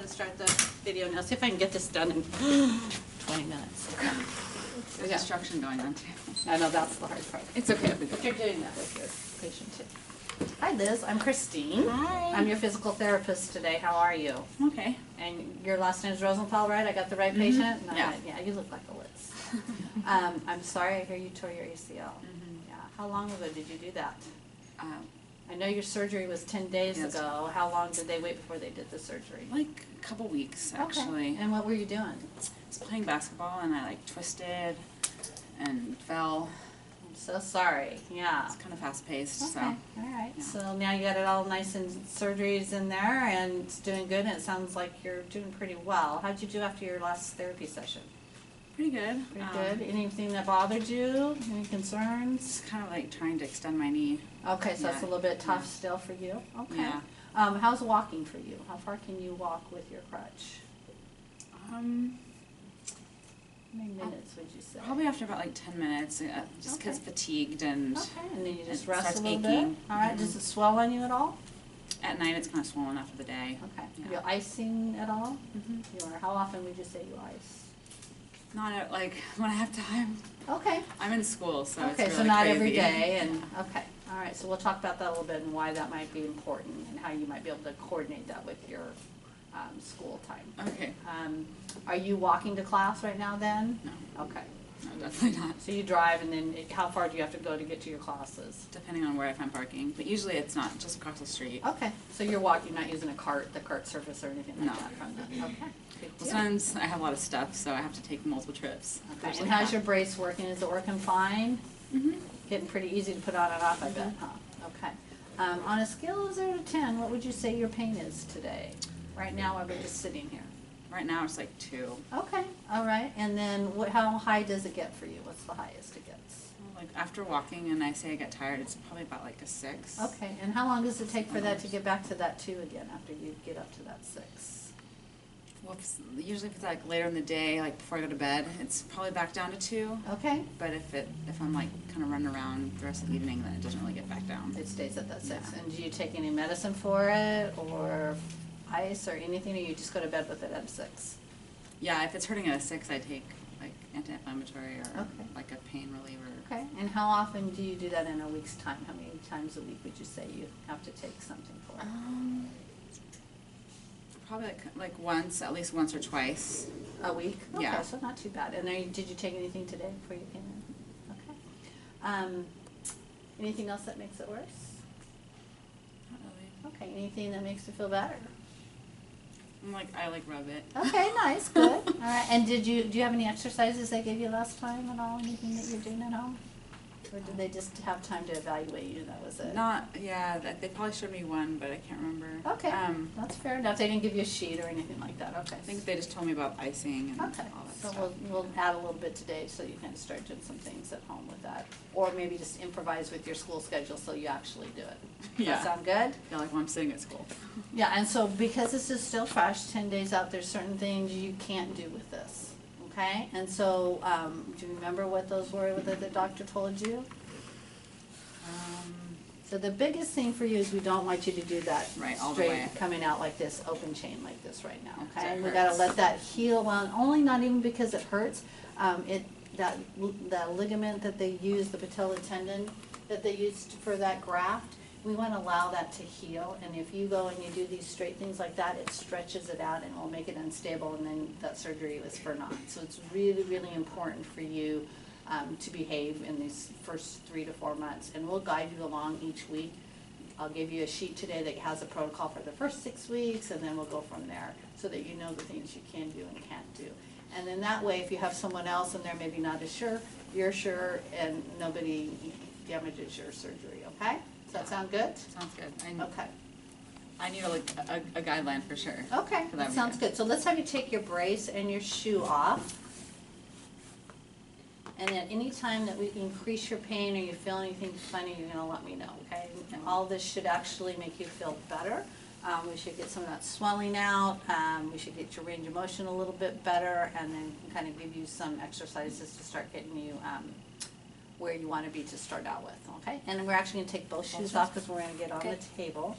ahead and start the video now. See if I can get this done in 20 minutes. There's instruction going on too. I know that's the hard part. It's okay. But you're doing that with your patient too. Hi Liz, I'm Christine. Hi. I'm your physical therapist today. How are you? Okay. And your last name is Rosenthal, right? I got the right patient? No, Yeah. Yeah, you look like a Liz. I'm sorry, I hear you tore your ACL. Yeah. How long ago did you do that? I know your surgery was 10 days ago. How long did they wait before they did the surgery? Like a couple weeks, actually. Okay. And what were you doing? I was playing basketball and I like twisted and fell. I'm so sorry. Yeah. It's kind of fast paced, Okay. so. All right. Yeah. So now you got it all nice and surgeries in there and it's doing good and it sounds like you're doing pretty well. How'd you do after your last therapy session? Pretty good. Pretty good. Anything that bothered you? Any concerns? It's kind of like trying to extend my knee. Okay, so Yeah. it's a little bit tough still for you. Okay. Yeah. How's walking for you? How far can you walk with your crutch? How many minutes would you say? Probably after about like 10 minutes. Just Okay. gets fatigued and Okay, and then you just it rest starts a little aching. bit. All right. Does it swell on you at all? at night it's kind of swollen after the day. Okay. Yeah. Are you icing at all? Mm-hmm. You are. How often would you say you ice? Not at, like when I have time. Okay. I'm in school, so it's Okay, really so not crazy. every day, and okay, all right. So we'll talk about that a little bit and why that might be important and how you might be able to coordinate that with your school time. Okay. Are you walking to class right now? Then? No. Okay. No, definitely not. So you drive, and then how far do you have to go to get to your classes? Depending on where I find parking, but usually it's not just across the street. Okay. So you're walking, not using a cart, the cart service or anything like No. that from the. Okay. Good Well, deal. sometimes I have a lot of stuff, so I have to take multiple trips. Okay. And how's your brace working? Is it working fine? Mm-hmm. Getting pretty easy to put on and off, I bet, huh? Okay. On a scale of 0 to 10, what would you say your pain is today? Right now, while we're just sitting here. Right now it's like 2. Okay, all right. And then how high does it get for you? What's the highest it gets? Like after walking and I say I get tired, it's probably about like a 6. Okay, and how long does it take for that to get back to that 2 again after you get up to that 6? Well, usually if it's like later in the day, like before I go to bed, it's probably back down to 2. Okay. But if I'm like kind of running around the rest of the evening, then it doesn't really get back down. It stays at that 6. Yeah. And do you take any medicine for it or ice or anything, or you just go to bed with it at 6? Yeah, if it's hurting at a 6, I take like anti-inflammatory or Okay. like a pain reliever. Okay, and how often do you do that in a week's time? How many times a week would you say you have to take something for? Probably like once, at least once or twice. A week? Okay, Yeah. so not too bad. And did you take anything today before you came in? Okay. Anything else that makes it worse? Not really. Okay, anything that makes you feel better? I like rub it. Okay, nice, good. All right, and do you have any exercises they gave you last time at all? Anything that you're doing at home? Or did they just have time to evaluate you? That was it? They probably showed me one, but I can't remember. Okay, that's fair enough. They didn't give you a sheet or anything like that. Okay. I think they just told me about icing and Okay, all that so stuff. we'll add a little bit today so you can start doing some things at home with that. Or maybe just improvise with your school schedule so you actually do it. Does Yeah. that sound good? Yeah, like when I'm sitting at school. Yeah, and so because this is still fresh, 10 days out, there's certain things you can't do with this, okay? And so, do you remember what those were that the doctor told you? So the biggest thing for you is we don't want you to do that Right, all the straight way. coming out like this, open chain like this right now, Yeah, okay? it We gotta hurts. let that heal, well, only not even because it hurts, that ligament that they use, the patella tendon that they used for that graft, we wanna allow that to heal, and if you go and you do these straight things like that, it stretches it out and will make it unstable, and then that surgery was for naught. So it's really, really important for you to behave in these first 3 to 4 months, and we'll guide you along each week. I'll give you a sheet today that has a protocol for the first 6 weeks, and then we'll go from there so that you know the things you can do and can't do. And then that way, if you have someone else and they're maybe not as sure, you're sure, and nobody damages your surgery, okay? Does that sound good? Sounds good. Okay. I need a guideline for sure. Okay, for that sounds good. So let's have you take your brace and your shoe off. And at any time that we increase your pain or you feel anything funny, you're gonna let me know, okay? And all this should actually make you feel better. We should get some of that swelling out. We should get your range of motion a little bit better, and then kind of give you some exercises to start getting you where you want to be to start out with, okay? And then we're actually gonna take both shoes off because we're gonna get on the table.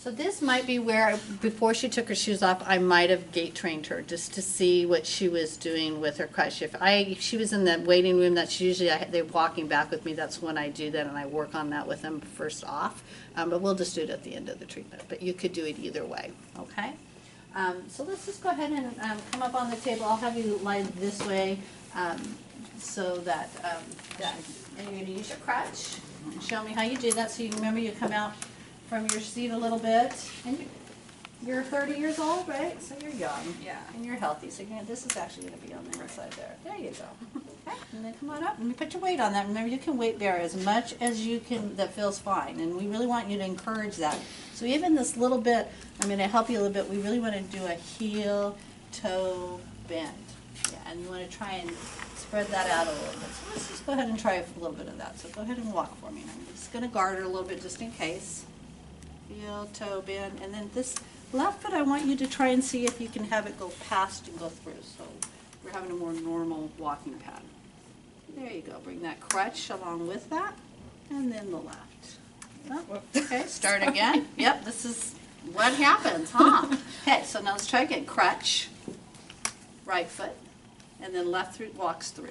So this might be where, before she took her shoes off, I might have gait trained her just to see what she was doing with her crutch. If she was in the waiting room, that's usually, they're walking back with me, that's when I do that, and I work on that with them first off. But we'll just do it at the end of the treatment. But you could do it either way, okay? So let's just go ahead and come up on the table. I'll have you lie this way so that, and you're going to use your crutch. Show me how you do that so you remember you come out from your seat a little bit. And you're 30 years old, right? So you're young. Yeah. And you're healthy. So this is actually going to be on the inside there. There you go. Okay. And then come on up and you put your weight on that. Remember, you can weight bear as much as you can that feels fine. And we really want you to encourage that. So even this little bit, I'm going to help you a little bit. We really want to do a heel, toe, bend. Yeah, and you want to try and spread that out a little bit. So let's just go ahead and try a little bit of that. So go ahead and walk for me. I'm just going to guard her a little bit just in case. Heel, toe, bend, and then this left foot, I want you to try and see if you can have it go past and go through. So we're having a more normal walking pattern. There you go. Bring that crutch along with that, and then the left. Oh, okay, start again. Yep, this is what happens, huh? Okay, so now let's try again. Crutch, right foot, and then left foot walks through.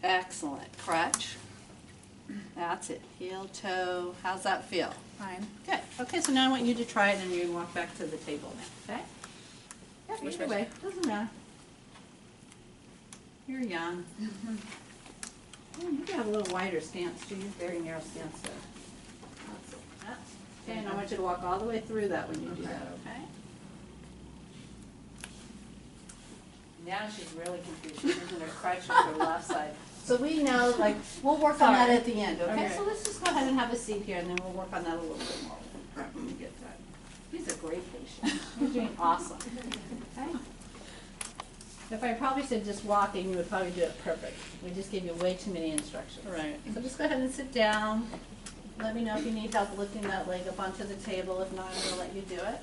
Excellent. Crutch. That's it. Heel, toe. How's that feel? Fine. Good. Okay, so now I want you to try it and you walk back to the table now, okay? Yep, Which either way. Doesn't matter. You're young. You can have a little wider stance too. You're very narrow stance there. That's it. Okay, and I want you to walk all the way through that when you do that, okay? Now she's really confused. She's using her crutch with her left side. So we know, like, we'll work on that at the end, okay? So let's just go ahead and have a seat here, and then we'll work on that a little bit more when we get that. He's a great patient. You're doing awesome. Okay? If I probably said just walking, you would probably do it perfect. We just gave you way too many instructions. Right. So just go ahead and sit down. Let me know if you need help lifting that leg up onto the table. If not, I'm going to let you do it.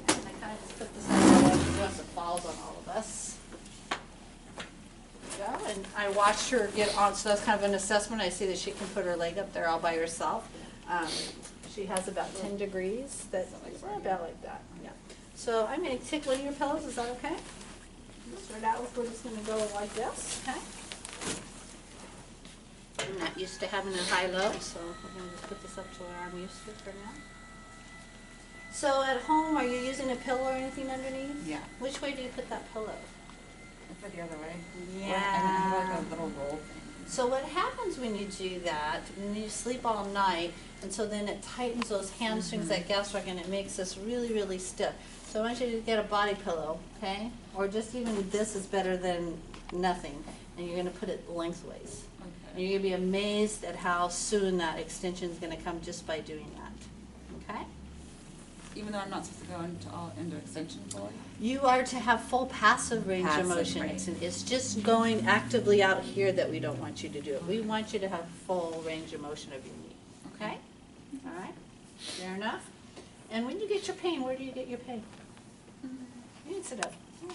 And I kind of just put this on once it falls on all of us. And I watched her get on, so that's kind of an assessment. I see that she can put her leg up there all by herself. She has about 10 degrees. That's about like that. Yeah. So I'm going to take one of your pillows. Is that okay? Start out with, we're just going to go like this. Okay. I'm not used to having a high-low, so we're going to just put this up to where I'm used to for now. So at home, are you using a pillow or anything underneath? Yeah. Which way do you put that pillow? I put the other way. Yeah. And I have like a little roll thing. So what happens when you do that, when you sleep all night, and so then it tightens those hamstrings, that gastroc, and it makes us really, really stiff. So I want you to get a body pillow, okay? Or just even this is better than nothing. And you're going to put it lengthways. Okay. And you're going to be amazed at how soon that extension is going to come just by doing that, okay? Even though I'm not supposed to go into extension fully? You are to have full passive range of Passive, motion. right. It's just going actively out here that we don't want you to do it. We want you to have full range of motion of your knee. Okay? All right? Fair enough? And when you get your pain, where do you get your pain? You can sit up. Kind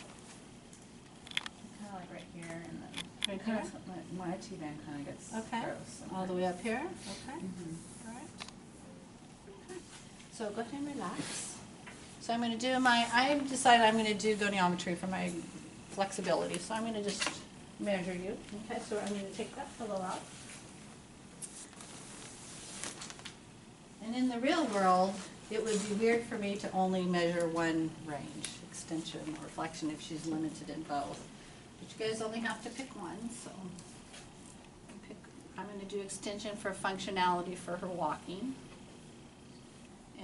of like right here, and then Right here? my T-band kind of gets Okay. gross. All the way up here? Okay. Mhm. All right. Okay. So go ahead and relax. So I'm going to do I've decided I'm going to do goniometry for my flexibility. So I'm going to just measure you. Okay, so I'm going to take that pillow out. And in the real world, it would be weird for me to only measure one range, extension or flexion, if she's limited in both. But you guys only have to pick one, so I'm going to do extension for functionality for her walking.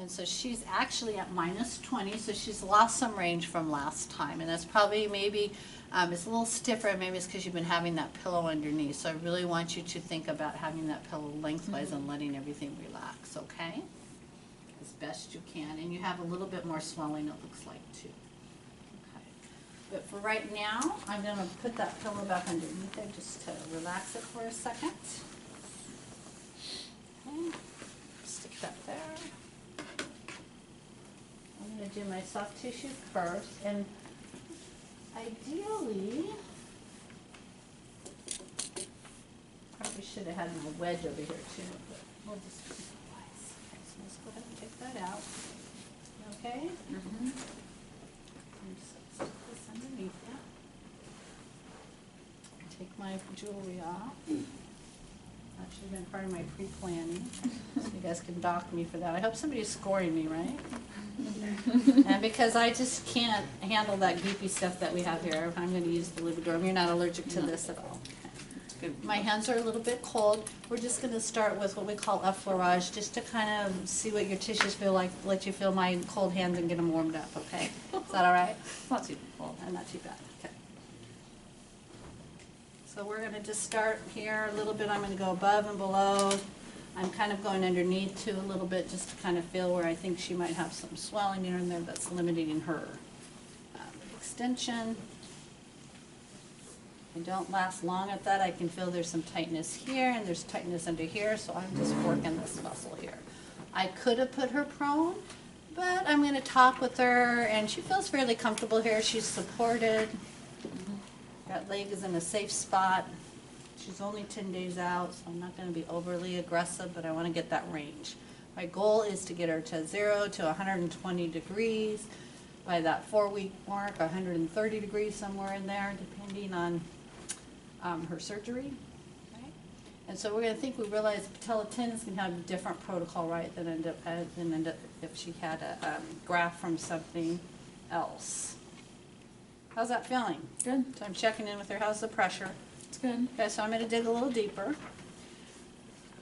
And so she's actually at -20, so she's lost some range from last time. And that's probably maybe, it's a little stiffer, maybe it's because you've been having that pillow underneath. So I really want you to think about having that pillow lengthwise and letting everything relax, okay? As best you can. And you have a little bit more swelling, it looks like, too. Okay. But for right now, I'm going to put that pillow back underneath there just to relax it for a second. Okay. Stick that there. I'm going to do my soft tissue first, and ideally, probably should have had my wedge over here too, but we'll just keep it wise. Okay, so let's go go ahead and take that out. Okay? Mm-hmm. And just stick this underneath that. Take my jewelry off. That should have been part of my pre-planning, so you guys can dock me for that. I hope somebody's scoring me, right? And because I just can't handle that goopy stuff that we have here, I'm going to use the Lubriderm. You're not allergic to this at all. Good. My hands are a little bit cold. We're just going to start with what we call effleurage, just to kind of see what your tissues feel like, let you feel my cold hands and get them warmed up, okay? Is that all right? It's not too cold. Not too bad, okay. So we're going to just start here a little bit. I'm going to go above and below. I'm kind of going underneath too a little bit just to kind of feel where I think she might have some swelling here and there that's limiting her extension. I don't last long at that. I can feel there's some tightness here and there's tightness under here, so I'm just working this muscle here. I could have put her prone, but I'm going to talk with her, and she feels fairly comfortable here. She's supported. That leg is in a safe spot. She's only 10 days out, so I'm not going to be overly aggressive, but I want to get that range. My goal is to get her to 0 to 120 degrees. By that 4-week mark, 130 degrees, somewhere in there, depending on her surgery. Okay? And so we're going to think, we realize patella tendons can have a different protocol, right, than end up if she had a graft from something else. How's that feeling? Good. So I'm checking in with her. How's the pressure? It's good. Okay, so I'm going to dig a little deeper.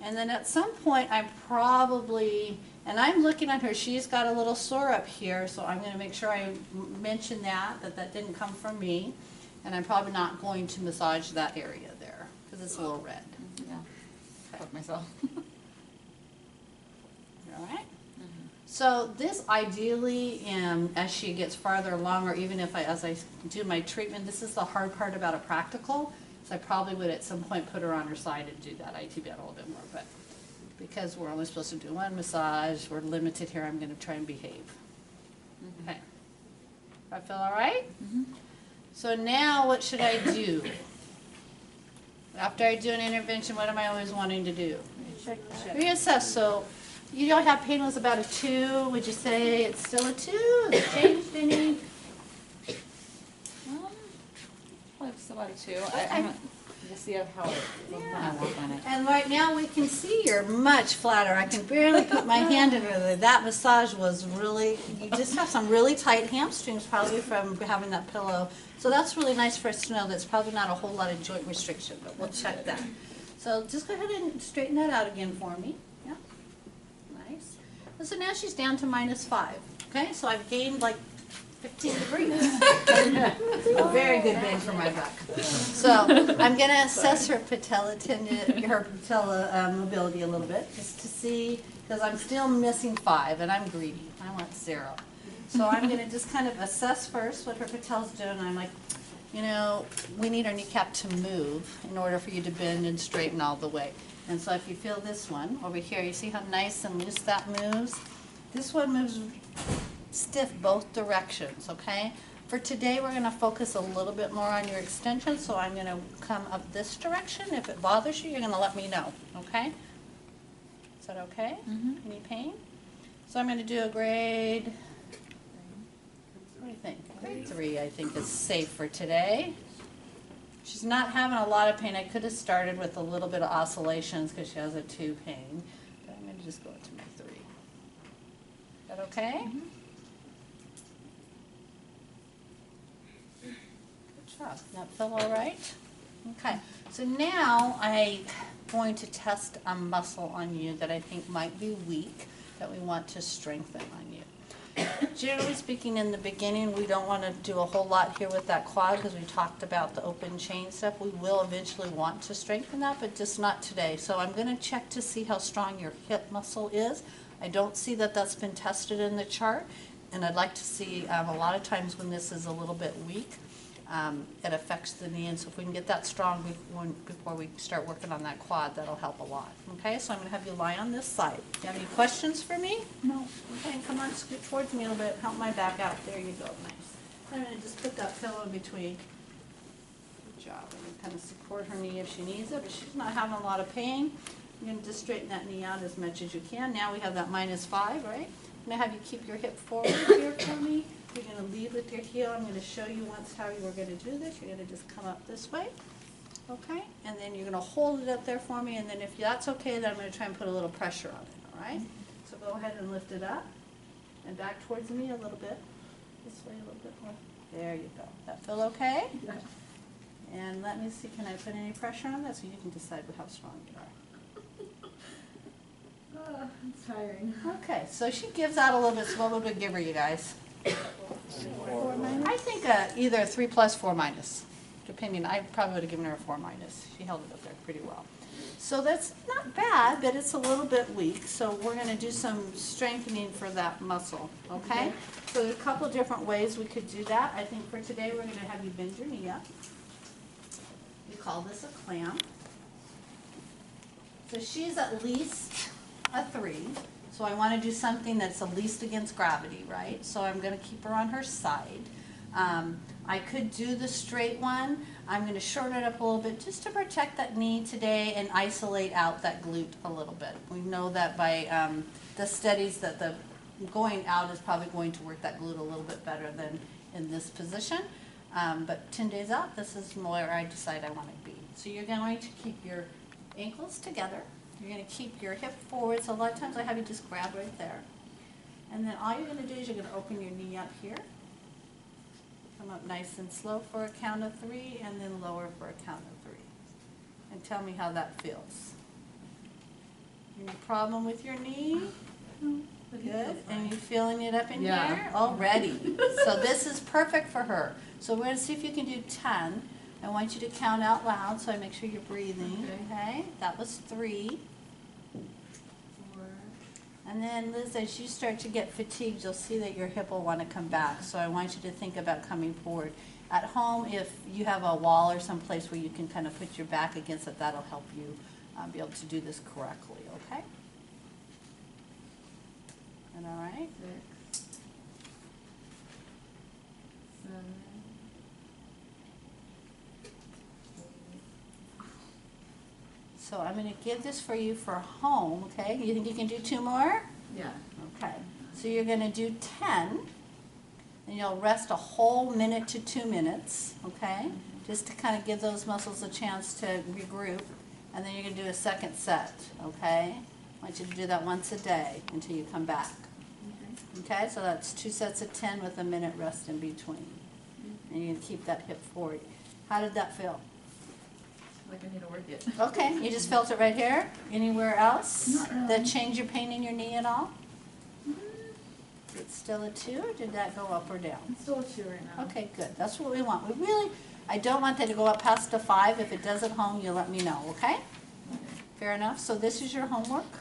And then at some point, I'm probably, and I'm looking at her, she's got a little sore up here, so I'm going to make sure I mention that didn't come from me. And I'm probably not going to massage that area there, because it's a little red. Yeah. Fuck myself. All right? So this ideally, as she gets farther along, or even if as I do my treatment, this is the hard part about a practical. So I probably would at some point put her on her side and do that ITB a little bit more. But because we're only supposed to do one massage, we're limited here, I'm going to try and behave. Okay. I feel all right? So now what should I do? After I do an intervention, what am I always wanting to do? Reassess. So you don't have pain, was about a 2. Would you say it's still a 2? Has it changed any? Probably still about a 2. I haven't. Just see how it feels when I walk on it. And right now we can see you're much flatter. I can barely put my hand in it. That massage was really, you just have some really tight hamstrings probably from having that pillow. So that's really nice for us to know. That's probably not a whole lot of joint restriction, but we'll check that. So just go ahead and straighten that out again for me. Yeah, nice. And so now she's down to -5. Okay, so I've gained like 15 degrees. A very good bang for my buck. So I'm going to assess her patella tendon, her patella mobility a little bit, just to see, because I'm still missing 5, and I'm greedy. I want 0. So I'm going to just kind of assess first what her patella's doing. I'm like, you know, we need our kneecap to move in order for you to bend and straighten all the way. And so if you feel this one over here, you see how nice and loose that moves? This one moves stiff both directions, okay? For today, we're going to focus a little bit more on your extension, so I'm going to come up this direction. If it bothers you, you're going to let me know, okay? Is that okay? Any pain? So I'm going to do a grade, what do you think? Grade 3, I think, is safe for today. She's not having a lot of pain. I could have started with a little bit of oscillations because she has a 2 pain, but I'm going to just go to my 3. Is that okay? Does that feel all right? Okay, so now I'm going to test a muscle on you that I think might be weak, that we want to strengthen on you. Generally speaking, in the beginning, we don't want to do a whole lot here with that quad because we talked about the open chain stuff. We will eventually want to strengthen that, but just not today. So I'm going to check to see how strong your hip muscle is. I don't see that that's been tested in the chart, and I'd like to see a lot of times when this is a little bit weak, it affects the knee, and so if we can get that strong before we start working on that quad, that'll help a lot. Okay, so I'm going to have you lie on this side. Do you have any questions for me? No. Okay, come on, scoot towards me a little bit. Help my back out. There you go. Nice. I'm going to just put that pillow in between. Good job. I'm going to kind of support her knee if she needs it, but she's not having a lot of pain. You're gonna just straighten that knee out as much as you can. Now we have that -5, right? I'm gonna have you keep your hip forward here for me. You're gonna lead with your heel. I'm gonna show you once how you were gonna do this. You're gonna just come up this way, okay? And then you're gonna hold it up there for me, and then if that's okay, then I'm gonna try and put a little pressure on it, all right? So go ahead and lift it up, and back towards me a little bit. This way a little bit more. There you go. That feel okay? Yeah. And let me see, can I put any pressure on that so you can decide how strong you are? It's tiring. Okay, so she gives out a little bit, so what would we give her, you guys? 4 minus? I think either a 3+, 4-, depending. I probably would have given her a 4-. She held it up there pretty well. So that's not bad, but it's a little bit weak. So we're going to do some strengthening for that muscle, okay? So there's a couple different ways we could do that. I think for today we're going to have you bend your knee up. We call this a clamp. So she's at least a 3. So I want to do something that's at least against gravity, right? So I'm going to keep her on her side. I could do the straight one. I'm going to shorten it up a little bit just to protect that knee today and isolate out that glute a little bit. We know that by the studies that the going out is probably going to work that glute a little bit better than in this position. But 10 days out, this is where I decide I want to be. So you're going to keep your ankles together. You're going to keep your hip forward. So a lot of times I have you just grab right there. And then all you're going to do is you're going to open your knee up here. Come up nice and slow for a count of 3, and then lower for a count of 3. And tell me how that feels. Any problem with your knee? Good. And you feeling it up in here? Already. So this is perfect for her. So we're going to see if you can do 10. I want you to count out loud so I make sure you're breathing. Okay? That was 3. 4. And then, Liz, as you start to get fatigued, you'll see that your hip will want to come back. So I want you to think about coming forward. At home, if you have a wall or some place where you can kind of put your back against it, that'll help you be able to do this correctly, okay? Is that all right? 6. 7. 8. So I'm going to give this for you for home, okay? You think you can do 2 more? Yeah. Okay. So you're going to do 10, and you'll rest a whole minute to 2 minutes, okay? Just to kind of give those muscles a chance to regroup, and then you're going to do a second set, okay? I want you to do that once a day until you come back. Okay, so that's 2 sets of 10 with a minute rest in between. And you're going to keep that hip forward. How did that feel? Like I need to work it. Okay, you just felt it right here? Anywhere else? Not really. That changed your pain in your knee at all? It's still a 2, or did that go up or down? It's still a 2 right now. Okay, good. That's what we want. We really, I don't want that to go up past a 5. If it does at home, you let me know, okay? Fair enough. So this is your homework,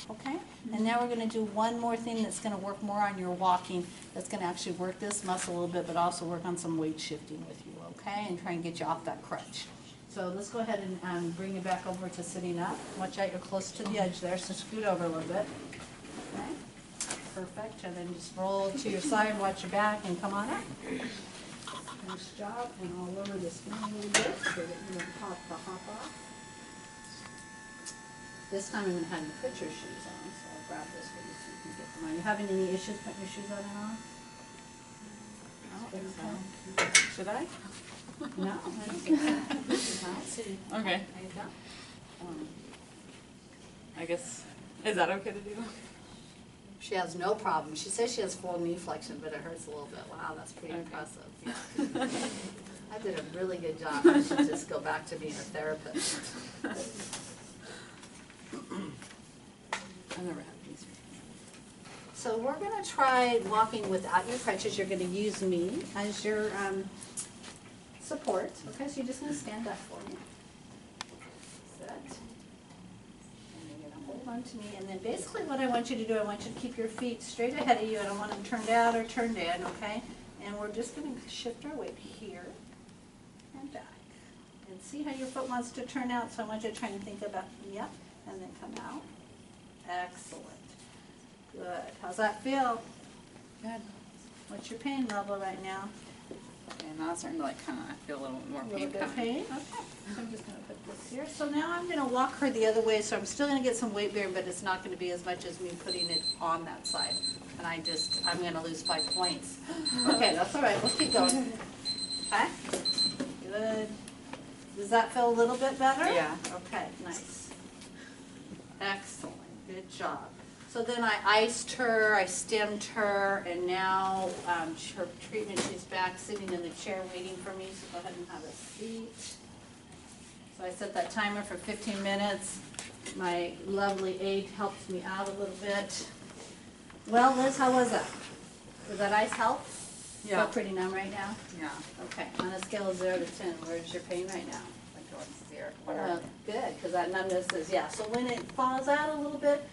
okay? And now we're going to do one more thing that's going to work more on your walking. That's going to actually work this muscle a little bit, but also work on some weight shifting with you, okay? And try and get you off that crutch. So let's go ahead and bring you back over to sitting up. Watch out, you're close to the edge there, so scoot over a little bit. Okay, perfect. And then just roll to your side, watch your back, and come on up. Nice job. And I'll lower this knee a little bit so that you don't hop off. This time I'm going to have you put your shoes on, so I'll grab this for you so you can get them on. You having any issues putting your shoes on and on? I don't think so. Should I? No, I don't think so. I'll see. Okay. There you go. I guess, is that okay to do? She has no problem. She says she has full knee flexion, but it hurts a little bit. Wow, that's pretty Okay. impressive. I did a really good job. I should just go back to being a therapist. I've never had these. So we're going to try walking without your crutches. You're going to use me as your support. Okay, so you're just going to stand up for me. Sit. And you're going to hold on to me. And then basically what I want you to do, I want you to keep your feet straight ahead of you. I don't want them turned out or turned in, okay? And we're just going to shift our weight here and back. And see how your foot wants to turn out. So I want you to try and think about, yep, and then come out. Excellent. Good. How's that feel? Good. What's your pain level right now? And now it's starting to like kind of feel a little more A little pain bit of coming. pain, okay. I'm just gonna put this here. So now I'm gonna walk her the other way, so I'm still gonna get some weight bearing, but it's not gonna be as much as me putting it on that side. And I'm gonna lose 5 points. Okay, that's all right, we'll keep going. Okay, good. Does that feel a little bit better? Yeah. Okay, nice. Excellent, good job. So then I iced her, I stemmed her, and now her treatment, she's back sitting in the chair waiting for me, so go ahead and have a seat. So I set that timer for 15 minutes. My lovely aide helped me out a little bit. Well, Liz, how was that? Did that ice help? Yeah. Feel pretty numb right now? Yeah. Okay, on a scale of 0 to 10, where's your pain right now? Like going 0. Whatever. Good, because that numbness is, yeah, so when it falls out a little bit,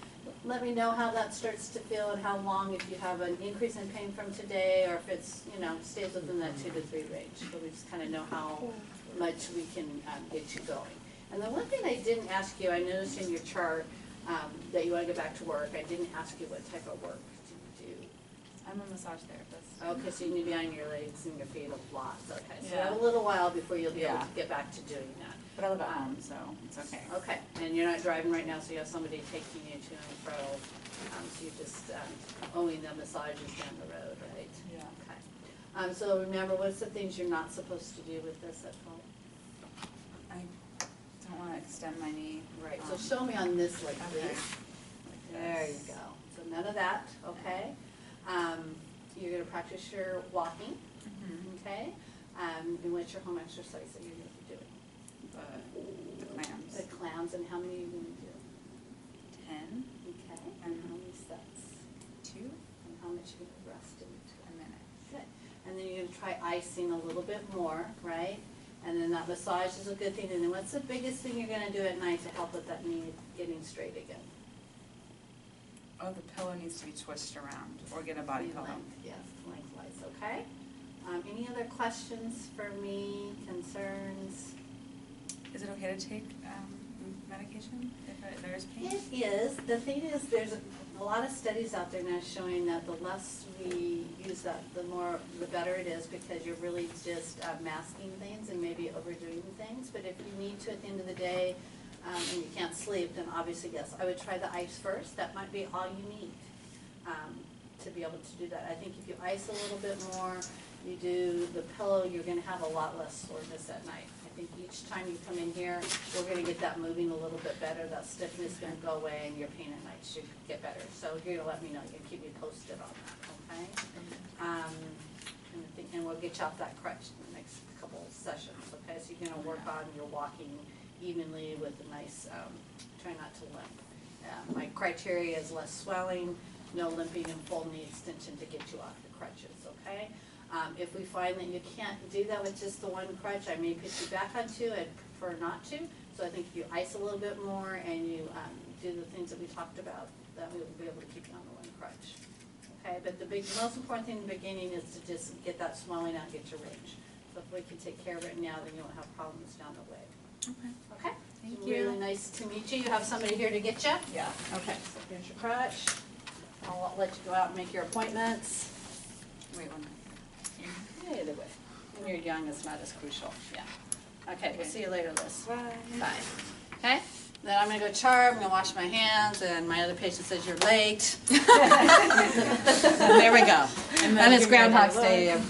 let me know how that starts to feel and how long, if you have an increase in pain from today, or if it's, stays within that 2 to 3 range. So we just kind of know how much we can get you going. And the one thing I didn't ask you, I noticed in your chart that you want to get back to work. I didn't ask you what type of work do you do. I'm a massage therapist. Okay, so you need to be on your legs and your feet a lot. Okay, so you Yeah. have a little while before you'll be able Yeah. to get back to doing that. But I live at home, so it's okay. Okay, and you're not driving right now, so you have somebody taking you to and fro, so you're just owing the massages down the road, right? Yeah. Okay. So remember, what's the things you're not supposed to do with this at home? I don't want to extend my knee. Right, so show me on this leg, Okay. please. There you go. So none of that, okay? You're gonna practice your walking, Mhm. okay? And what's your home exercise that you're gonna be doing? The clams. The clowns, and how many are you gonna do? 10, Okay, and how many sets? 2, And how much you gonna rest in between? a minute. Good. And then you're gonna try icing a little bit more, right? And then that massage is a good thing. And then what's the biggest thing you're gonna do at night to help with that knee getting straight again? Oh, the pillow needs to be twisted around, or get a body pillow. Length, yes, lengthwise, okay? Any other questions for me, concerns? Is it okay to take medication if there is pain? It is. The thing is, there's a lot of studies out there now showing that the less we use that, the better it is, because you're really just masking things and maybe overdoing things. But if you need to at the end of the day, and you can't sleep, then obviously, yes, I would try the ice first. That might be all you need to be able to do that. I think if you ice a little bit more, you do the pillow, you're gonna have a lot less soreness at night. I think each time you come in here, we're gonna get that moving a little bit better. That stiffness is gonna go away, and your pain at night should get better. So you're gonna let me know. You can keep me posted on that, okay? And we'll get you off that crutch in the next couple of sessions, okay? So you're gonna work on your walking evenly with a nice, try not to limp. My criteria is less swelling, no limping, and full knee extension to get you off the crutches, okay? If we find that you can't do that with just the one crutch, I may put you back on two. I'd prefer not to. So I think if you ice a little bit more and you do the things that we talked about, that we will be able to keep you on the one crutch. Okay, but the most important thing in the beginning is to just get that swelling out, get your range. So if we can take care of it now, then you won't have problems down the way. Okay. Okay? Thank Really you. nice to meet you. You have somebody here to get you? Yeah. Okay, so here's your crutch. I'll let you go out and make your appointments. Wait one minute. Either way. When you're young, it's not as crucial, yeah. Okay, we'll see you later, Liz. Bye. Bye. Okay, then I'm gonna go charm, I'm gonna wash my hands, and my other patient says you're late. There we go. And it's Groundhog's Day.